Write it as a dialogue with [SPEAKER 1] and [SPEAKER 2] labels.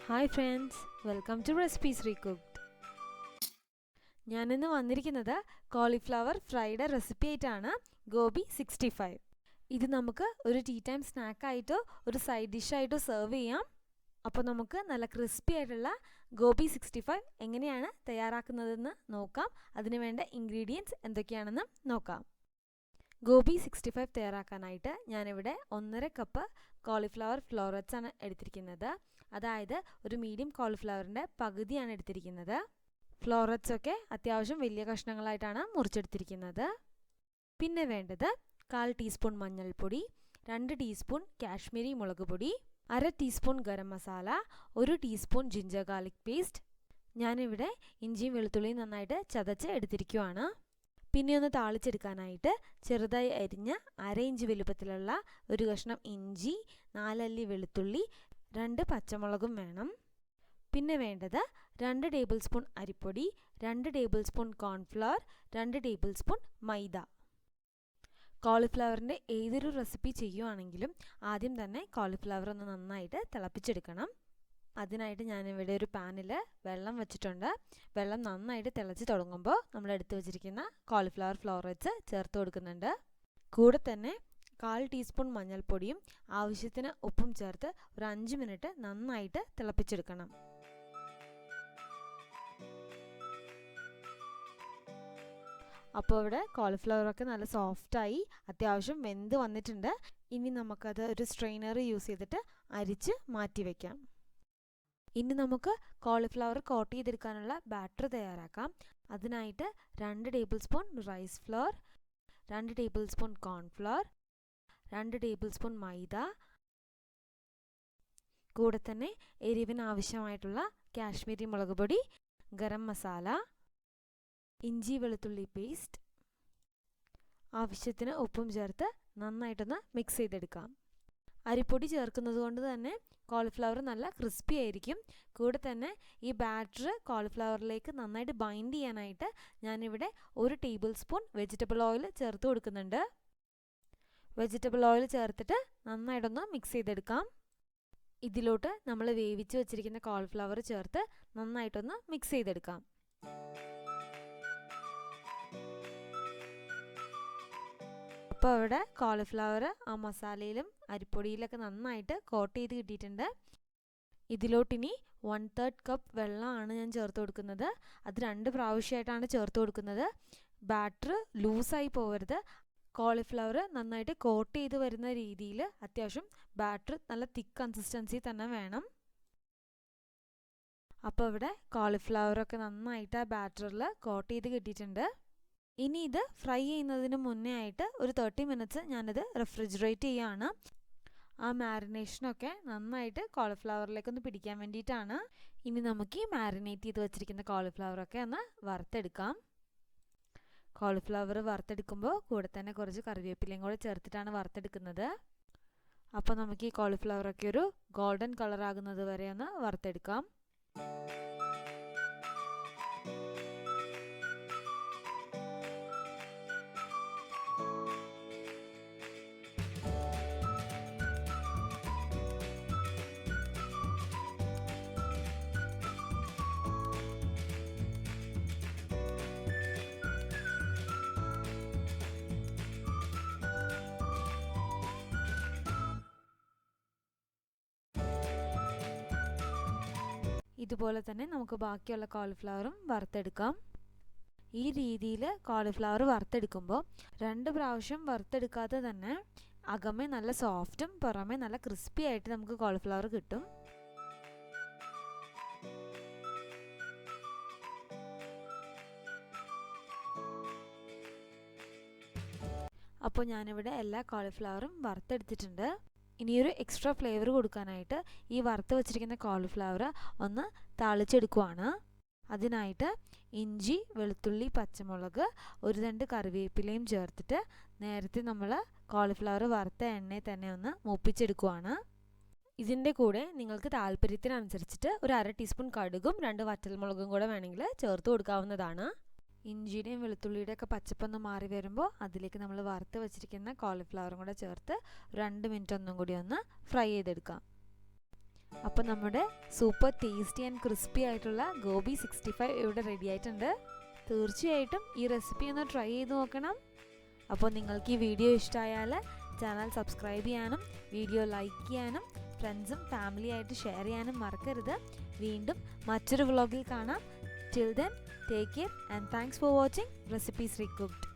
[SPEAKER 1] Hi friends, welcome to recipes recooked. ഞാനിന്ന് വന്നിരിക്കുന്നത് cauliflower fried recipe ആയിട്ടാണ്. ഗോബി 65. ഇത് നമുക്ക് ഒരു ടീ ടൈം സ്നാക്കായിട്ടോ ഒരു സൈഡ് ഡിഷായിട്ടോ സെർവ് ചെയ്യാം. അപ്പോൾ നമുക്ക് നല്ല ക്രിസ്പി ആയിട്ടുള്ള ഗോബി 65 എങ്ങനെയാണ് തയ്യാറാക്കുന്നതെന്ന് നോക്കാം. അതിന് വേണ്ട ഇൻഗ്രീഡിയൻസ് എന്തൊക്കെയാണെന്ന് നോക്കാം. ഗോബി 65 തയ്യാറാക്കാനായിട്ട് ഞാനിവിടെ 1.5 കപ്പ് കോളിഫ്ലവർ ഫ്ലോററ്റ്സ് ആണ് എടുത്തിരിക്കുന്നത്. അതായത് ഒരു മീഡിയം കോളിഫ്ലവറിൻ്റെ പകുതിയാണ് എടുത്തിരിക്കുന്നത്. ഫ്ലോററ്റ്സ് ഒക്കെ അത്യാവശ്യം വലിയ കഷ്ണങ്ങളായിട്ടാണ് മുറിച്ചെടുത്തിരിക്കുന്നത്. പിന്നെ വേണ്ടത് 1/4 ടീസ്പൂൺ മഞ്ഞൾപ്പൊടി, 2 ടീസ്പൂൺ കാശ്മീരി മുളക് പൊടി, 1/2 teaspoon garam masala, 1 teaspoon ginger garlic paste. ഞാനിവിടെ ഇഞ്ചിയും വെളുത്തുള്ളിയും നന്നായിട്ട് ചതച്ച് എടുത്തിരിക്കുവാണ്. പിന്നെ ഒന്ന് താളിച്ചെടുക്കാനായിട്ട് ചെറുതായി അരിഞ്ഞ 1/2 ഇഞ്ച് വലുപ്പത്തിലുള്ള ഒരു കഷ്ണം ഇഞ്ചി, 4 അല്ലി വെളുത്തുള്ളി, 2 പച്ചമുളകും വേണം. പിന്നെ വേണ്ടത് 2 ടേബിൾ സ്പൂൺ അരിപ്പൊടി, 2 tablespoon cornflour, 2 tablespoon maida. കോളിഫ്ലവറിൻ്റെ ഏതൊരു റെസിപ്പി ചെയ്യുവാണെങ്കിലും ആദ്യം തന്നെ കോളിഫ്ലവർ ഒന്ന് നന്നായിട്ട് തിളപ്പിച്ചെടുക്കണം. അതിനായിട്ട് ഞാനിവിടെ ഒരു പാനിൽ വെള്ളം വെച്ചിട്ടുണ്ട്. വെള്ളം നന്നായിട്ട് തിളച്ച് തുടങ്ങുമ്പോൾ നമ്മൾ എടുത്തു വെച്ചിരിക്കുന്ന കോളിഫ്ലവർ ഫ്ലോററ്റ്സ് ചേർത്ത് കൊടുക്കുന്നുണ്ട്. കൂടെ തന്നെ 1/4 ടീസ്പൂൺ മഞ്ഞൾപ്പൊടിയും ആവശ്യത്തിന് ഉപ്പും ചേർത്ത് ഒരു 5 മിനിറ്റ് നന്നായിട്ട് തിളപ്പിച്ചെടുക്കണം. അപ്പോൾ ഇവിടെ കോളിഫ്ലവറൊക്കെ നല്ല സോഫ്റ്റായി അത്യാവശ്യം വെന്ത് വന്നിട്ടുണ്ട്. ഇനി നമുക്കത് ഒരു സ്ട്രെയിനർ യൂസ് ചെയ്തിട്ട് അരിച്ച് മാറ്റി വയ്ക്കാം. ഇനി നമുക്ക് കോളിഫ്ലവർ കോട്ട് ചെയ്തെടുക്കാനുള്ള ബാറ്റർ തയ്യാറാക്കാം. അതിനായിട്ട് 2 tablespoon rice flour, 2 tablespoon cornflour, 2 tablespoon maida, കൂടെ തന്നെ എരിവിന് ആവശ്യമായിട്ടുള്ള കാശ്മീരി മുളക് പൊടി, ഗരം മസാല, ഇഞ്ചി വെളുത്തുള്ളി പേസ്റ്റ്, ആവശ്യത്തിന് ഉപ്പും ചേർത്ത് നന്നായിട്ടൊന്ന് മിക്സ് ചെയ്തെടുക്കാം. അരിപ്പൊടി ചേർക്കുന്നത് കൊണ്ട് തന്നെ കോളിഫ്ലവർ നല്ല ക്രിസ്പി ആയിരിക്കും. കൂടെ തന്നെ ഈ ബാറ്റർ കോളിഫ്ലവറിലേക്ക് നന്നായിട്ട് ബൈൻഡ് ചെയ്യാനായിട്ട് ഞാനിവിടെ 1 ടേബിൾ സ്പൂൺ വെജിറ്റബിൾ ഓയിൽ ചേർത്ത് കൊടുക്കുന്നുണ്ട്. വെജിറ്റബിൾ ഓയിൽ ചേർത്തിട്ട് നന്നായിട്ടൊന്ന് മിക്സ് ചെയ്തെടുക്കാം. ഇതിലോട്ട് നമ്മൾ വേവിച്ച് വെച്ചിരിക്കുന്ന കോളിഫ്ലവർ ചേർത്ത് നന്നായിട്ടൊന്ന് മിക്സ് ചെയ്തെടുക്കാം. അപ്പോൾ ഇവിടെ കോളിഫ്ലവർ ആ മസാലയിലും അരിപ്പൊടിയിലൊക്കെ നന്നായിട്ട് കോട്ട് ചെയ്ത് കിട്ടിയിട്ടുണ്ട്. ഇതിലോട്ടിനി 1/3 കപ്പ് വെള്ളമാണ് ഞാൻ ചേർത്ത് കൊടുക്കുന്നത്. അത് 2 പ്രാവശ്യമായിട്ടാണ് ചേർത്ത് കൊടുക്കുന്നത്. ബാറ്റർ ലൂസായി പോകരുത്. കോളിഫ്ലവർ നന്നായിട്ട് കോട്ട് ചെയ്ത് വരുന്ന രീതിയിൽ അത്യാവശ്യം ബാറ്റർ നല്ല തിക്ക് കൺസിസ്റ്റൻസി തന്നെ വേണം. അപ്പോൾ ഇവിടെ കോളിഫ്ലവറൊക്കെ നന്നായിട്ട് ആ ബാറ്ററിൽ കോട്ട് ചെയ്ത് കിട്ടിയിട്ടുണ്ട്. ഇനി ഇത് ഫ്രൈ ചെയ്യുന്നതിന് മുന്നേ ആയിട്ട് ഒരു 30 മിനിറ്റ്സ് ഞാനിത് റെഫ്രിജറേറ്റ് ചെയ്യുകയാണ്. ആ മാരിനേഷനൊക്കെ നന്നായിട്ട് കോളിഫ്ലവറിലേക്കൊന്ന് പിടിക്കാൻ വേണ്ടിയിട്ടാണ്. ഇനി നമുക്ക് ഈ മാരിനേറ്റ് ചെയ്ത് വെച്ചിരിക്കുന്ന കോളിഫ്ലവറൊക്കെ ഒന്ന് വറുത്തെടുക്കാം. കോളിഫ്ലവർ വറുത്തെടുക്കുമ്പോൾ കൂടെ തന്നെ കുറച്ച് കറിവേപ്പിലയും കൂടെ ചേർത്തിട്ടാണ് വറുത്തെടുക്കുന്നത്. അപ്പോൾ നമുക്ക് ഈ കോളിഫ്ലവറൊക്കെ ഒരു ഗോൾഡൻ കളർ ആകുന്നത് വരെ ഒന്ന് വറുത്തെടുക്കാം. ഇതുപോലെ തന്നെ നമുക്ക് ബാക്കിയുള്ള കോളിഫ്ലവറും വറുത്തെടുക്കാം. ഈ രീതിയിൽ കോളിഫ്ലവർ വറുത്തെടുക്കുമ്പോൾ 2 പ്രാവശ്യം വറുത്തെടുക്കാതെ തന്നെ അകമേ നല്ല സോഫ്റ്റും പുറമേ നല്ല ക്രിസ്പി ആയിട്ട് നമുക്ക് കോളിഫ്ലവർ കിട്ടും. അപ്പോൾ ഞാനിവിടെ എല്ലാ കോളിഫ്ലവറും വറുത്തെടുത്തിട്ടുണ്ട്. ഇനിയൊരു എക്സ്ട്രാ ഫ്ലേവർ കൊടുക്കാനായിട്ട് ഈ വറുത്ത് വെച്ചിരിക്കുന്ന കോളിഫ്ലവർ ഒന്ന് താളിച്ചെടുക്കുവാണ്. അതിനായിട്ട് ഇഞ്ചി വെളുത്തുള്ളി പച്ചമുളക് 1 തണ്ട് കറിവേപ്പിലയും ചേർത്തിട്ട് നേരത്തെ നമ്മൾ കോളിഫ്ലവർ വറുത്ത എണ്ണയിൽ തന്നെ ഒന്ന് മൂപ്പിച്ചെടുക്കുവാണ്. ഇതിൻ്റെ കൂടെ നിങ്ങൾക്ക് താല്പര്യത്തിനനുസരിച്ചിട്ട് ഒരു 1/2 ടീസ്പൂൺ കടുകും 2 വറ്റൽമുളകും കൂടെ വേണമെങ്കിൽ ചേർത്ത് കൊടുക്കാവുന്നതാണ്. ഇഞ്ചിയുടെയും വെളുത്തുള്ളിയുടെ ഒക്കെ പച്ചപ്പൊന്ന് മാറി വരുമ്പോൾ അതിലേക്ക് നമ്മൾ വറുത്ത് വെച്ചിരിക്കുന്ന കോളിഫ്ലവറും കൂടെ ചേർത്ത് 2 മിനിറ്റ് ഒന്നും കൂടി ഒന്ന് ഫ്രൈ ചെയ്തെടുക്കാം. അപ്പോൾ നമ്മുടെ സൂപ്പർ ടേസ്റ്റി ആൻഡ് ക്രിസ്പി ആയിട്ടുള്ള ഗോബി 65 ഇവിടെ റെഡി ആയിട്ടുണ്ട്. തീർച്ചയായിട്ടും ഈ റെസിപ്പി ഒന്ന് ട്രൈ ചെയ്ത് നോക്കണം. അപ്പോൾ നിങ്ങൾക്ക് ഈ വീഡിയോ ഇഷ്ടമായാൽ ചാനൽ സബ്സ്ക്രൈബ് ചെയ്യാനും വീഡിയോ ലൈക്ക് ചെയ്യാനും ഫ്രണ്ട്സും ഫാമിലിയായിട്ട് ഷെയർ ചെയ്യാനും മറക്കരുത്. വീണ്ടും മറ്റൊരു വ്ളോഗിൽ കാണാം. Till then, take care and thanks for watching Recipes Recooked.